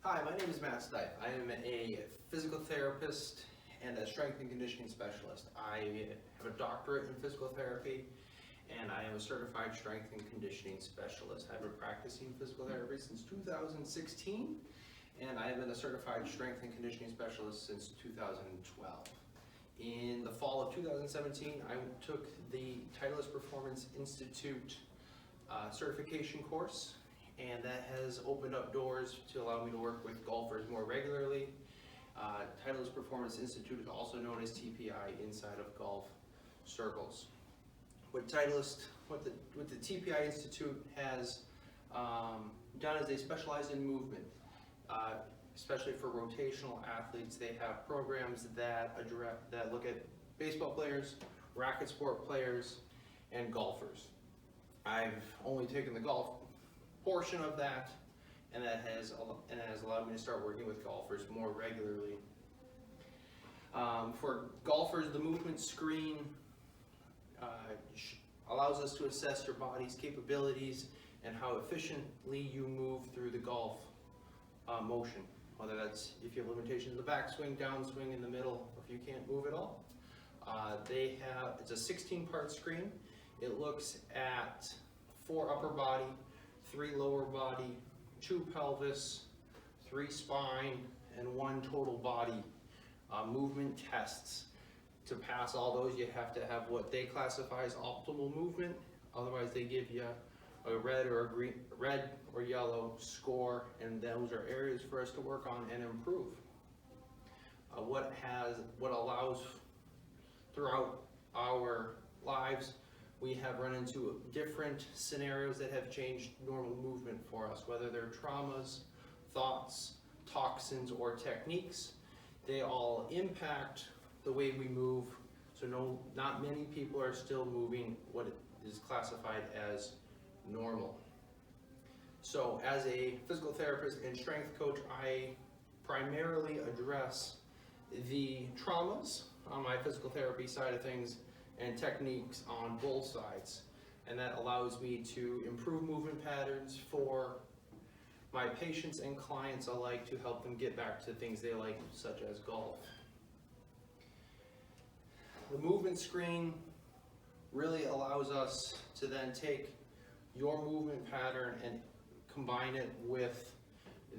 Hi, my name is Matt Stipe. I am a physical therapist and a strength and conditioning specialist. I have a doctorate in physical therapy and I am a certified strength and conditioning specialist. I've been practicing physical therapy since 2016 and I have been a certified strength and conditioning specialist since 2012. In the fall of 2017, I took the Titleist Performance Institute certification course, and that has opened up doors to allow me to work with golfers more regularly. Titleist Performance Institute is also known as TPI inside of golf circles. What the TPI Institute has done is they specialize in movement, especially for rotational athletes. They have programs that look at baseball players, racket sport players, and golfers. I've only taken the golf portion of that, and that has allowed me to start working with golfers more regularly. For golfers, the movement screen allows us to assess your body's capabilities and how efficiently you move through the golf motion. Whether that's if you have limitations in the backswing, downswing, in the middle, or if you can't move at all. It's a 16-part screen. It looks at 4 upper body, 3 lower body, 2 pelvis, 3 spine, and 1 total body movement tests. To pass all those, you have to have what they classify as optimal movement. Otherwise, they give you a red or yellow score, and those are areas for us to work on and improve. What allows throughout our lives, we have run into different scenarios that have changed normal movement for us, whether they're traumas, thoughts, toxins, or techniques. They all impact the way we move, so not many people are still moving what is classified as normal. So as a physical therapist and strength coach, I primarily address the traumas on my physical therapy side of things and techniques on both sides. And that allows me to improve movement patterns for my patients and clients alike to help them get back to things they like, such as golf. The movement screen really allows us to then take your movement pattern and combine it with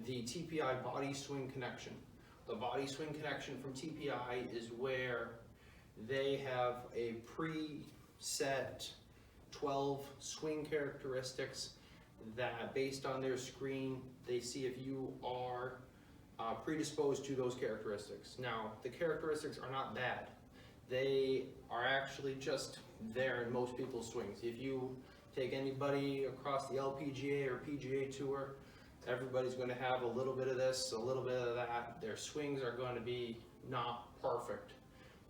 the TPI body swing connection. The body swing connection from TPI is where they have a preset 12 swing characteristics that, based on their screen, they see if you are predisposed to those characteristics. Now, the characteristics are not bad. They are actually just there in most people's swings. If you take anybody across the LPGA or PGA Tour, everybody's going to have a little bit of this, a little bit of that. Their swings are going to be not perfect.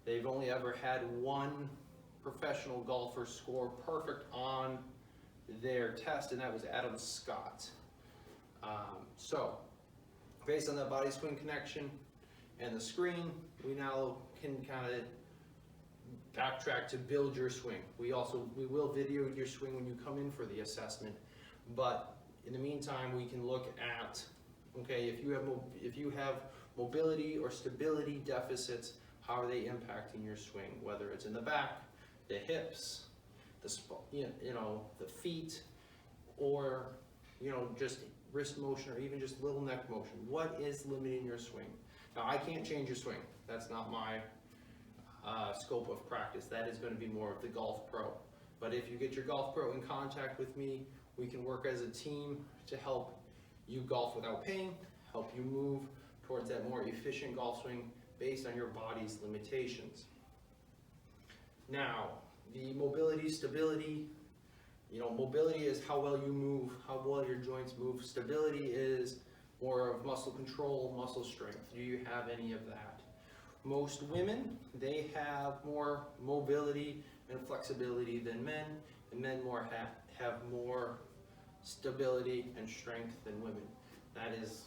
They've only ever had one professional golfer score perfect on their test, and that was Adam Scott. So, based on that body swing connection and the screen, we now can kind of backtrack to build your swing. We will video your swing when you come in for the assessment, but in the meantime, we can look at, okay, if you have mobility or stability deficits, how are they impacting your swing? Whether it's in the back, the hips, the feet, or just wrist motion, or even just little neck motion. What is limiting your swing? Now, I can't change your swing. That's not my scope of practice. That is going to be more of the golf pro. But if you get your golf pro in contact with me, we can work as a team to help you golf without pain, help you move towards that more efficient golf swing based on your body's limitations. Now, the mobility, stability, mobility is how well you move, how well your joints move. Stability is more of muscle control, muscle strength. Do you have any of that? Most women, they have more mobility and flexibility than men, and men have more stability and strength than women. That is,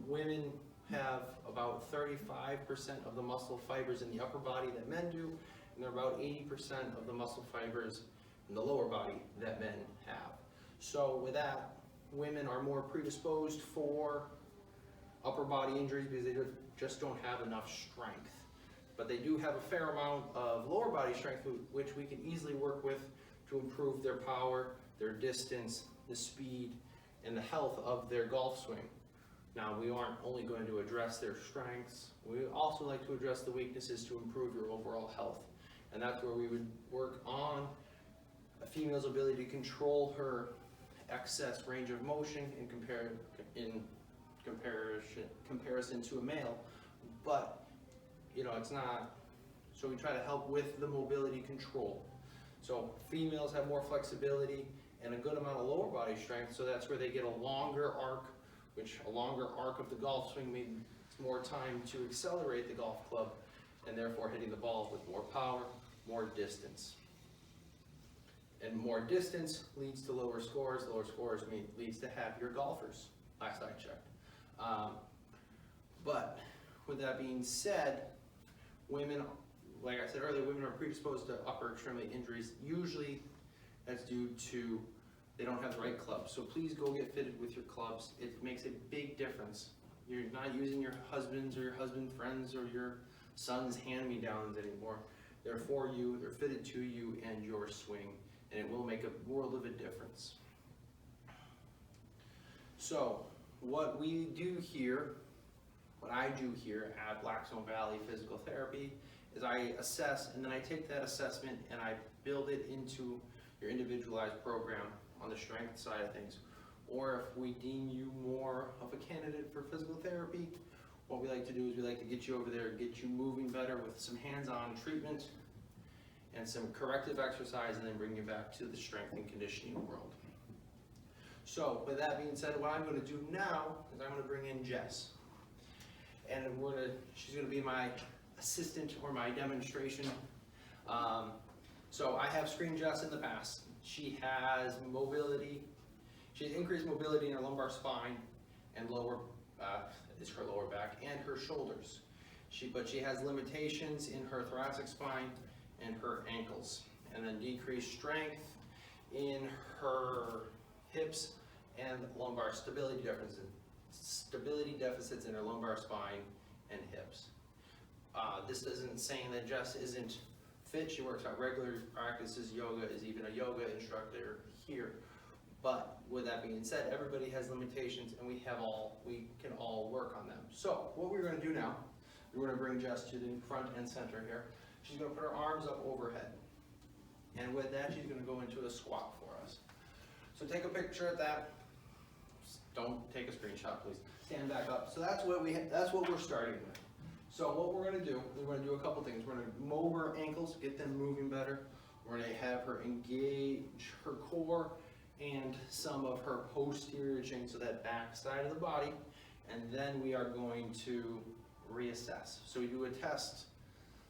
women have about 35% of the muscle fibers in the upper body that men do, and they're about 80% of the muscle fibers in the lower body that men have. So with that, women are more predisposed for upper body injuries because they just don't have enough strength. But they do have a fair amount of lower body strength, which we can easily work with to improve their power, their distance, the speed, and the health of their golf swing. Now, we aren't only going to address their strengths, we also like to address the weaknesses to improve your overall health. And that's where we would work on a female's ability to control her excess range of motion in comparison to a male. But, you know, it's not, so we try to help with the mobility control. So females have more flexibility and a good amount of lower body strength, so that's where they get a longer arc, which a longer arc of the golf swing means more time to accelerate the golf club and therefore hitting the ball with more power, more distance. And more distance leads to lower scores leads to happier golfers, last I checked. But with that being said, women, like I said earlier, women are predisposed to upper extremity injuries. Usually that's due to they don't have the right clubs. So please go get fitted with your clubs. It makes a big difference. You're not using your husband's or your husband friends or your son's hand-me-downs anymore. They're for you, they're fitted to you and your swing, and it will make a world of a difference. So what we do here, what I do here at Blackstone Valley Physical Therapy is I assess, and then I take that assessment and I build it into your individualized program on the strength side of things. Or if we deem you more of a candidate for physical therapy, what we like to do is we like to get you over there, get you moving better with some hands-on treatment and some corrective exercise, and then bring you back to the strength and conditioning world. So with that being said, what I'm going to do now is I'm going to bring in Jess. And she's going to be my assistant or my demonstration. So I have screened Jess in the past. She has mobility. She has increased mobility in her lumbar spine and lower back and her shoulders. But she has limitations in her thoracic spine and her ankles, and then decreased strength in her hips and lumbar stability deficits in her lumbar spine and hips. This isn't saying that Jess isn't fit. She works out regularly, practices yoga, is even a yoga instructor here. But with that being said, everybody has limitations, and we can all work on them. So what we're going to do now, we're going to bring Jess to the front and center here. She's going to put her arms up overhead, and with that, she's going to go into a squat for us. So take a picture of that. Don't take a screenshot, please. Stand back up. So that's what we're starting with. So what we're going to do is we're going to do a couple things. We're going to mob her ankles, get them moving better. We're going to have her engage her core and some of her posterior chain, so that back side of the body, and then we are going to reassess. So we do a test.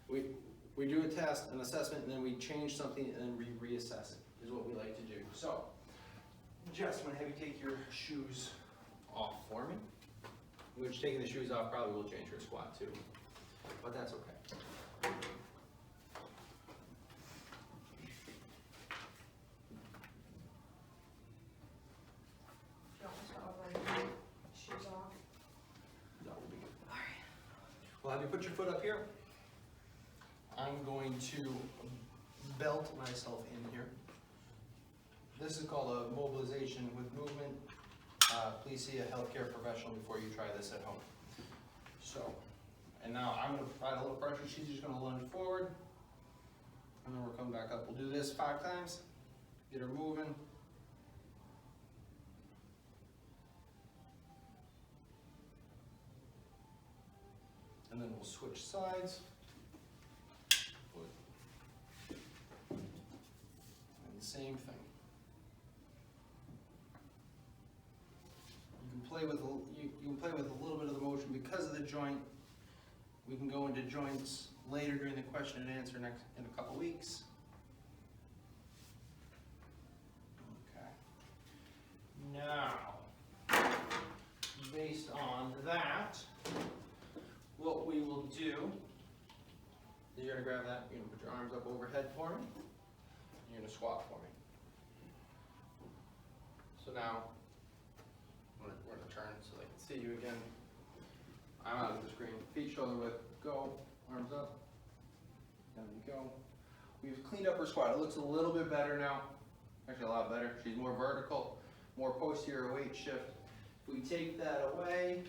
We do a test, an assessment, and then we change something and then reassess it, is what we like to do. So, Jess, I'm going to have you take your shoes off for me. Which, taking the shoes off probably will change your squat too, but that's okay. Shoes off. That will be good. All right. We'll have you put your foot up here. I'm going to belt myself in here. This is called a mobilization with movement. Please see a healthcare professional before you try this at home. So, and now I'm going to provide a little pressure. She's just going to lunge forward, and then we'll come back up. We'll do this 5 times. Get her moving. And then we'll switch sides. And the same thing. You can play with a little bit of the motion because of the joint. We can go into joints later during the question and answer in a couple weeks. Okay. Now, based on that, what we will do is you're going to grab that, you're going to put your arms up overhead for me, and you're going to squat for me. So now, Stay you again. I'm out of the screen. Feet shoulder width, go, arms up. Down you go. We've cleaned up her squat. It looks a little bit better now. Actually a lot better. She's more vertical, more posterior weight shift. If we take that away,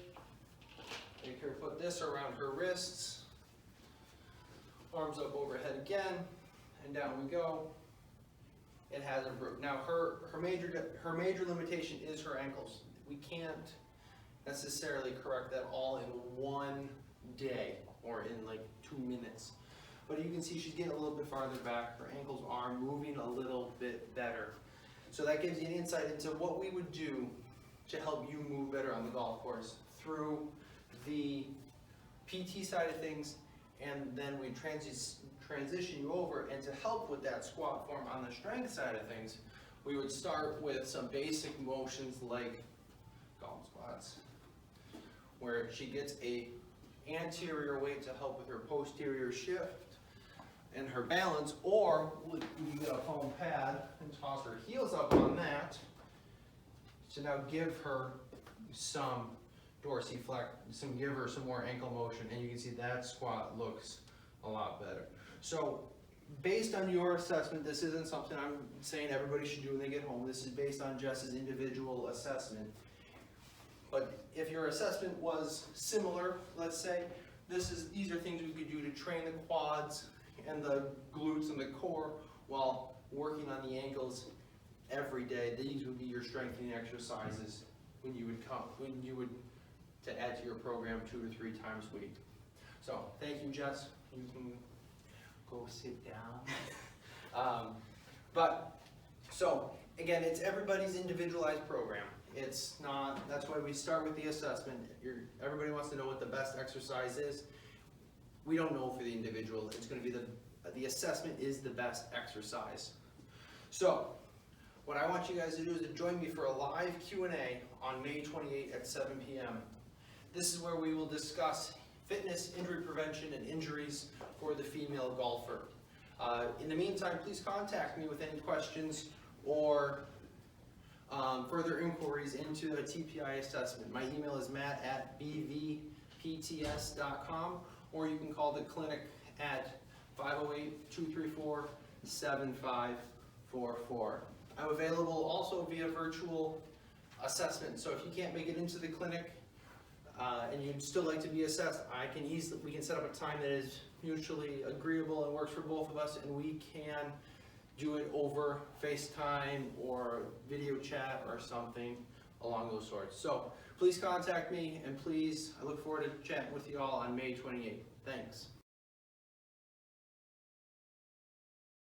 make her put this around her wrists. Arms up overhead again, and down we go. It has improved. Now her major limitation is her ankles. We can't necessarily correct that all in one day or in like 2 minutes. But you can see she's getting a little bit farther back. Her ankles are moving a little bit better. So that gives you an insight into what we would do to help you move better on the golf course through the PT side of things, and then we transition you over, and to help with that squat form on the strength side of things, we would start with some basic motions like golf squats, where she gets a anterior weight to help with her posterior shift and her balance, or we can get a foam pad and toss her heels up on that to now give her some dorsiflex, give her some more ankle motion, and you can see that squat looks a lot better. So based on your assessment, this isn't something I'm saying everybody should do when they get home. This is based on Jess's individual assessment. But if your assessment was similar, let's say, these are things we could do to train the quads and the glutes and the core while working on the ankles every day. These would be your strengthening exercises when you would to add to your program 2 to 3 times a week. So thank you, Jess. You can go sit down. So again, it's everybody's individualized program. It's not, that's why we start with the assessment. Everybody wants to know what the best exercise is. We don't know for the individual. It's going to be the assessment is the best exercise. So what I want you guys to do is to join me for a live Q&A on May 28th at 7 p.m. This is where we will discuss fitness, injury prevention, and injuries for the female golfer. In the meantime, please contact me with any questions or further inquiries into a TPI assessment. My email is matt@bvpts.com, or you can call the clinic at 508-234-7544. I'm available also via virtual assessment, so if you can't make it into the clinic and you'd still like to be assessed, we can set up a time that is mutually agreeable and works for both of us, and we can do it over FaceTime or video chat or something along those sorts. So please contact me, and please, I look forward to chatting with you all on May 28th. Thanks.